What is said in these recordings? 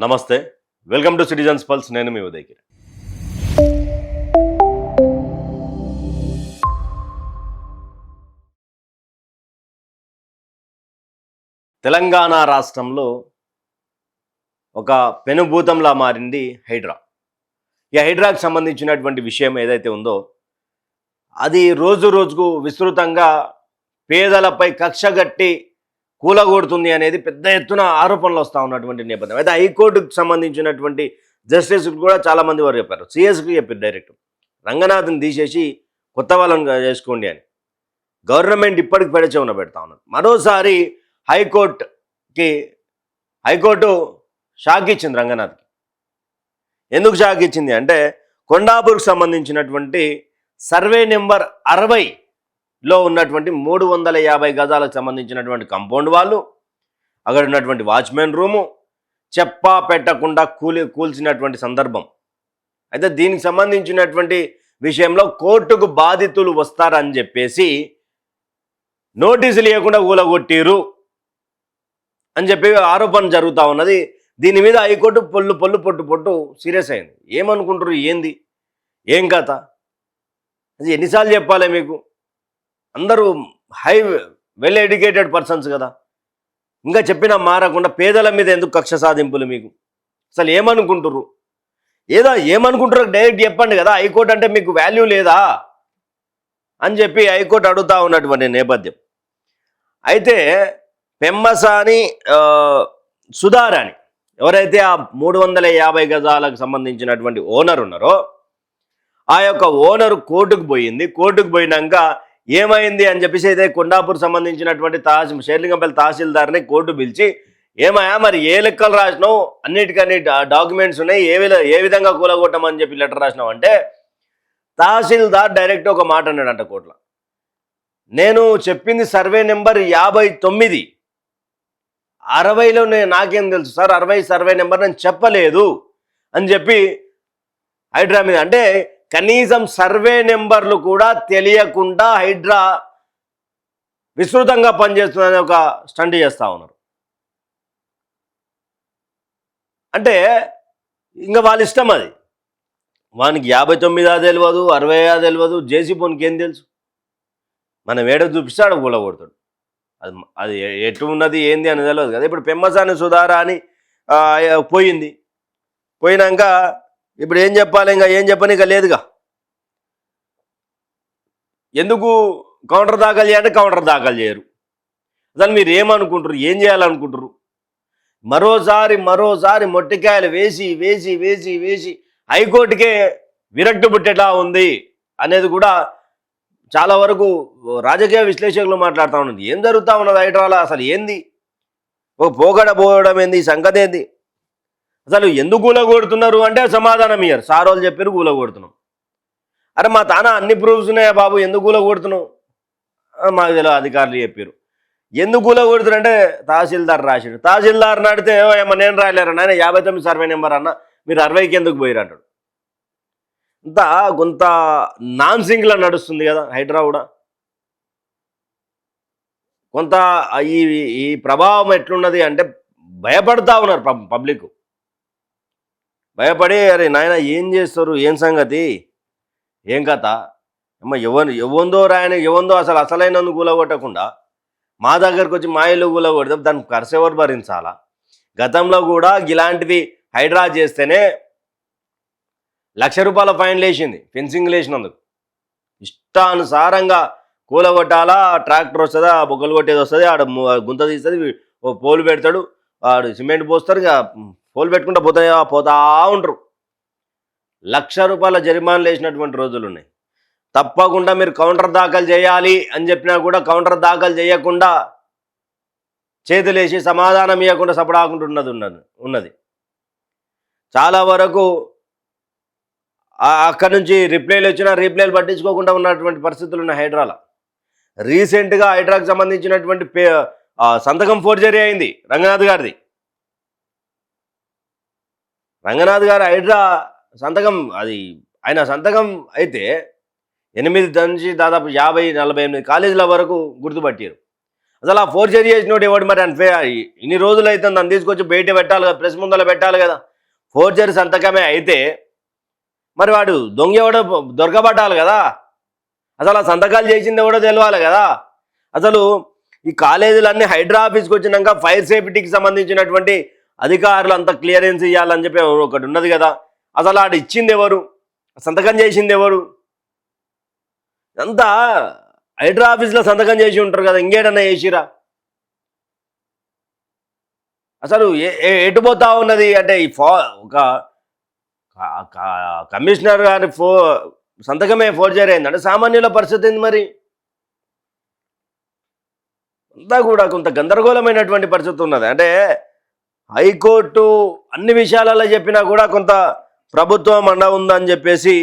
నమస్తే. Welcome to citizens pulse. నేను మీ ఉదయగిరి. తెలంగాణ రాష్ట్రంలో ఒక పెనుభూతంలా మారింది హైడ్రా. ఈ హైడ్రాకు సంబంధించినటువంటి విషయం ఏదైతే ఉందో అది రోజు రోజుకు విస్తృతంగా పేదలపై కక్షగట్టి కూలగొడుతుంది అనేది పెద్ద ఎత్తున ఆరోపణలు వస్తూ ఉన్నటువంటి నేపథ్యం. అయితే హైకోర్టుకు సంబంధించినటువంటి జస్టిస్ కూడా చాలామంది వారు చెప్పారు. సిఎస్కి చెప్పారు డైరెక్ట్, రంగనాథ్ని తీసేసి కొత్త వాళ్ళని చేసుకోండి అని. గవర్నమెంట్ ఇప్పటికి పెడచెవున పెడతా ఉన్నారు. మరోసారి హైకోర్టు షాక్ ఇచ్చింది రంగనాథ్కి. ఎందుకు షాక్ ఇచ్చింది అంటే, కొండాపూర్కి సంబంధించినటువంటి సర్వే నెంబర్ 60లో ఉన్నటువంటి 350 గజాలకు సంబంధించినటువంటి కాంపౌండ్ వాళ్ళు, అక్కడ ఉన్నటువంటి వాచ్మెన్ రూము చెప్పా పెట్టకుండా కూల్చినటువంటి సందర్భం. అయితే దీనికి సంబంధించినటువంటి విషయంలో కోర్టుకు బాధితులు వస్తారని చెప్పేసి నోటీసులు ఇవ్వకుండా కూలగొట్టిరు అని చెప్పి ఆరోపణ జరుగుతూ ఉన్నది. దీని మీద హైకోర్టు పొట్టు సీరియస్ అయింది. ఏమనుకుంటారు, ఏంది ఏం కథ, అది ఎన్నిసార్లు చెప్పాలి మీకు? అందరూ వెల్ ఎడ్యుకేటెడ్ పర్సన్స్ కదా, ఇంకా చెప్పినా మారకుండా పేదల మీద ఎందుకు కక్ష సాధింపులు? మీకు అసలు ఏమనుకుంటారు? ఏమనుకుంటారో డైరెక్ట్ చెప్పండి కదా. హైకోర్టు అంటే మీకు వాల్యూ లేదా అని చెప్పి హైకోర్టు అడుగుతూ ఉన్నటువంటి నేపథ్యం. అయితే పెమ్మసాని సుధారాణి ఎవరైతే ఆ 350 గజాలకు సంబంధించినటువంటి ఓనర్ ఉన్నారో, ఆ యొక్క ఓనరు కోర్టుకు పోయింది. కోర్టుకు పోయినాక ఏమైంది అని చెప్పేసి అయితే కొండాపూర్ సంబంధించినటువంటి షేర్లింగంపల్లి తహసీల్దార్ని కోర్టు పిలిచి, ఏమయ్యా మరి ఏ లెక్కలు రాసినావు, అన్నిటికన్నీ డాక్యుమెంట్స్ ఉన్నాయి, ఏ విధంగా కూలగొట్టమని చెప్పి లెటర్ రాసినావు అంటే, తహసీల్దార్ డైరెక్ట్ ఒక మాట అన్నాడంట కోర్టులో. నేను చెప్పింది సర్వే నెంబర్ 59, 60లో నాకేం తెలుసు సార్, 60 సర్వే నెంబర్ నేను చెప్పలేదు అని చెప్పి హైడ్రా మీద. అంటే కనీసం సర్వే నెంబర్లు కూడా తెలియకుండా హైడ్రా విస్తృతంగా పనిచేస్తుందని ఒక స్టంట్ చేస్తూ ఉన్నారు. అంటే ఇంకా వాళ్ళ ఇష్టం అది. వానికి 59 తెలియదు, 60 తెలియదు, జేసీబోనికి ఏం తెలుసు? మనం ఏడ చూపిస్తాడు కూలగొడతాడు. అది ఎటు ఉన్నది ఏంది అని తెలియదు కదా. ఇప్పుడు పెమ్మసాని సుధారా అని పోయింది. పోయినాక ఇప్పుడు ఏం చెప్పాలి? ఇంకా ఏం చెప్పని ఇక లేదుగా. ఎందుకు కౌంటర్ దాఖలు చేయాలంటే కౌంటర్ దాఖలు చేయరు. అసలు మీరు ఏమనుకుంటారు, ఏం చేయాలనుకుంటారు? మరోసారి మొట్టికాయలు వేసి హైకోర్టుకే విరక్తి పుట్టేలా ఉంది అనేది కూడా చాలా వరకు రాజకీయ విశ్లేషకులు మాట్లాడుతూ ఉన్నది. ఏం జరుగుతూ ఉన్నది హైడ్రాలో? అసలు ఏంది? పోగడ పోవడం ఏంది, సంగతి ఏంది? అసలు ఎందుకు కూలగొడుతున్నారు అంటే సమాధానం ఇయ్యరు. సారోళ్ళు చెప్పారు కూలగొడుతున్నాం. అరే మా తాన అన్ని ప్రూఫ్స్ ఉన్నాయా బాబు, ఎందుకు కూలగొడుతున్నావు? మాకు తెలియదు, అధికారులు చెప్పారు. ఎందుకు కూలగొడుతున్నారంటే తహసీల్దార్ రాశాడు. తహసీల్దార్ అడిగితే ఏమో నేను రాయలేరు నాయన, 59 సర్వే నెంబర్ అన్న, మీరు 60కి ఎందుకు పోయారు అంటాడు. అంతా కొంత నాన్ సింగ్లా నడుస్తుంది కదా హైడ్రా కూడా. కొంత ఈ ప్రభావం ఎట్లున్నది అంటే భయపడతా ఉన్నారు పబ్లిక్. భయపడి అరే నాయన ఏం చేస్తారు, ఏం సంగతి, ఏం కథ, అమ్మ ఎవందో ఎవందో అసలైన కూలగొట్టకుండా మా దగ్గరకు వచ్చి మా ఇల్లు కూలగొడితే దానికి ఖర్చు ఎవరు భరించాలా? గతంలో కూడా ఇలాంటివి హైడ్రా చేస్తేనే ₹1,00,000 ఫైన్లు వేసింది, ఫెన్సింగ్ వేసినందుకు. ఇష్టానుసారంగా కూలగొట్టాలా, ట్రాక్టర్ వస్తుందా, బొగ్గలు కొట్టేది వస్తుంది, ఆడ గుంత తీస్తుంది, ఓ పోలు పెడతాడు, ఆడు సిమెంట్ పోస్తారు, ఇక పోలు పెట్టుకుంటూ పోతా ఉంటారు. ₹1,00,000 జరిమానాలు వేసినటువంటి రోజులు ఉన్నాయి. తప్పకుండా మీరు కౌంటర్ దాఖలు చేయాలి అని చెప్పినా కూడా కౌంటర్ దాఖలు చేయకుండా చేతులేసి సమాధానం ఇవ్వకుండా సపడాకుండా ఉన్నది. చాలా వరకు అక్కడి నుంచి రిప్లైలు వచ్చినా రిప్లైలు పట్టించుకోకుండా ఉన్నటువంటి పరిస్థితులు ఉన్నాయి హైడ్రాలో. రీసెంట్గా హైడ్రాకు సంబంధించినటువంటి సంతకం ఫోర్జరీ అయింది రంగనాథ్ గారిది. రంగనాథ్ గారు హైడ్రా సంతకం, అది ఆయన సంతకం అయితే 8 నుంచి దాదాపు 50-48 కాలేజీల వరకు గుర్తుపట్టారు. అసలు ఆ ఫోర్జరీ చేసినోడు ఎవడు మరి ఇన్ని రోజులు అయితే నన్ను తీసుకొచ్చి బయట పెట్టాలి కదా, ప్రెస్ ముందర పెట్టాలి కదా. ఫోర్జరీ సంతకమే అయితే మరి వాడు దొంగ ఎవడో దొరకబట్టాలి కదా. అసలు ఆ సంతకాలు చేసింది ఎవడో తెలియాలి కదా. అసలు ఈ కాలేజీలన్నీ హైడ్రా ఆఫీస్కి వచ్చినాక ఫైర్ సేఫ్టీకి సంబంధించినటువంటి అధికారులు అంతా క్లియరెన్స్ ఇవ్వాలని చెప్పి ఒకటి ఉన్నది కదా. అసలు ఆడు ఇచ్చింది ఎవరు, సంతకం చేసింది ఎవరు? అంతా హైడ్రా ఆఫీస్లో సంతకం చేసి ఉంటారు కదా, ఇంకేడన్నా చేసిరా? అసలు ఎటు పోతా ఉన్నది అంటే ఈ ఒక కమిషనర్ గారి సంతకమే ఫోర్జరీ అయిందంటే సామాన్యుల పరిస్థితి ఏంది మరి? అంతా కూడా కొంత గందరగోళమైనటువంటి పరిస్థితి ఉన్నది. అంటే హైకోర్టు అన్ని విషయాలలో చెప్పినా కూడా కొంత ప్రభుత్వం అండ ఉందని చెప్పేసి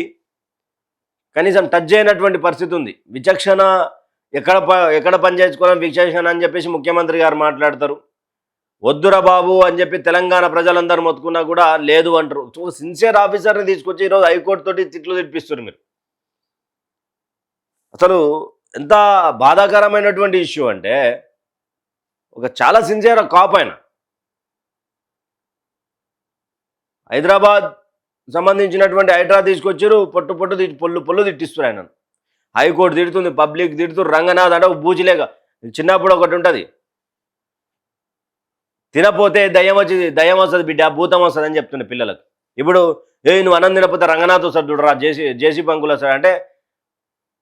కనీసం టచ్ చేయనటువంటి పరిస్థితి ఉంది. విచక్షణ ఎక్కడ పని చేసుకోవడం విచక్షణ అని చెప్పేసి ముఖ్యమంత్రి గారు మాట్లాడతారు. వద్దురా బాబు అని చెప్పి తెలంగాణ ప్రజలందరూ మొత్తుకున్నా కూడా లేదు అంటారు. సో సిన్సియర్ ఆఫీసర్ని తీసుకొచ్చి ఈరోజు హైకోర్టు తోటి తిట్లు తిప్పిస్తారు మీరు. అసలు ఎంత బాధాకరమైనటువంటి ఇష్యూ అంటే ఒక చాలా సిన్సియర్ కాప్ ఆయన హైదరాబాద్ సంబంధించినటువంటి హైడ్రా తీసుకొచ్చారు, పొల్లు తిట్టిస్తారు ఆయన. హైకోర్టు తిడుతుంది, పబ్లిక్ తిడుతుంది, రంగనాథ్ అంటే బూచిలేక చిన్నప్పుడు ఒకటి ఉంటుంది, తినపోతే దయ్యం వస్తుంది బిడ్డ, భూతం వస్తుంది అని చెప్తుండే పిల్లలకు. ఇప్పుడు నువ్వు అన్నం తినపోతే రంగనాథ్ వస్తాడు చూడరా, జేసీ పంకులు వస్తాడు అంటే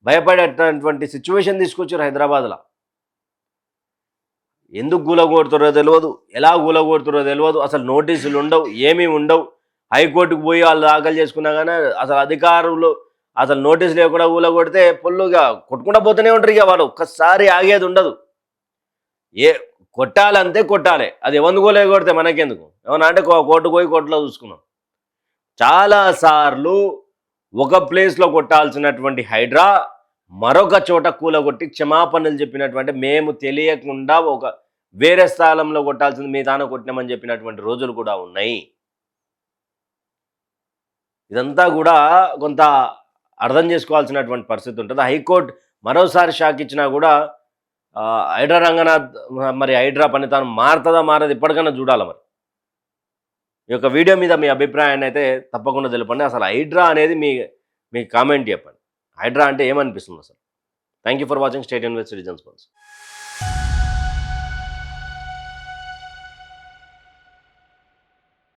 భయపడేటటువంటి సిచ్యువేషన్ తీసుకొచ్చారు హైదరాబాద్లో. ఎందుకు గూలగొడుతురో తెలియదు, ఎలా గూలగొడుతురో తెలియదు, అసలు నోటీసులు ఉండవు, ఏమీ ఉండవు. హైకోర్టుకు పోయి వాళ్ళు దాఖలు చేసుకున్నా కానీ అసలు అధికారులు అసలు నోటీసు లేకుండా కూలగొడితే పొల్లుగా కొట్టుకుండా పోతూనే ఉంటారు. ఇక వాళ్ళు ఒక్కసారి ఆగేది ఉండదు. కొట్టాలంతే కొట్టాలి, అది ఎవరిని కూలగొడితే మనకెందుకు, ఏమన్నా అంటే కోర్టుకు పోయి కోర్టులో చూసుకున్నాం. చాలాసార్లు ఒక ప్లేస్లో కొట్టాల్సినటువంటి హైడ్రా మరొక చోట కూలగొట్టి క్షమాపణలు చెప్పినటువంటి, మేము తెలియకుండా ఒక వేరే స్థలంలో కొట్టాల్సింది మీ తాను కొట్టినామని చెప్పినటువంటి రోజులు కూడా ఉన్నాయి. ఇదంతా కూడా కొంత అర్థం చేసుకోవాల్సినటువంటి పరిస్థితి ఉంటుంది. హైకోర్టు మరోసారి షాక్ ఇచ్చినా కూడా హైడ్రా రంగనాథ్ మరి హైడ్రా పనితనం మారుతుందా మారదు ఇప్పటికన్నా చూడాలి. మరి ఈ యొక్క వీడియో మీద మీ అభిప్రాయాన్ని అయితే తప్పకుండా తెలపండి. అసలు హైడ్రా అనేది మీ కామెంట్ చెప్పండి. హైడ్రా అంటే ఏమనిపిస్తుంది అసలు? Thank you for watching. State university citizens.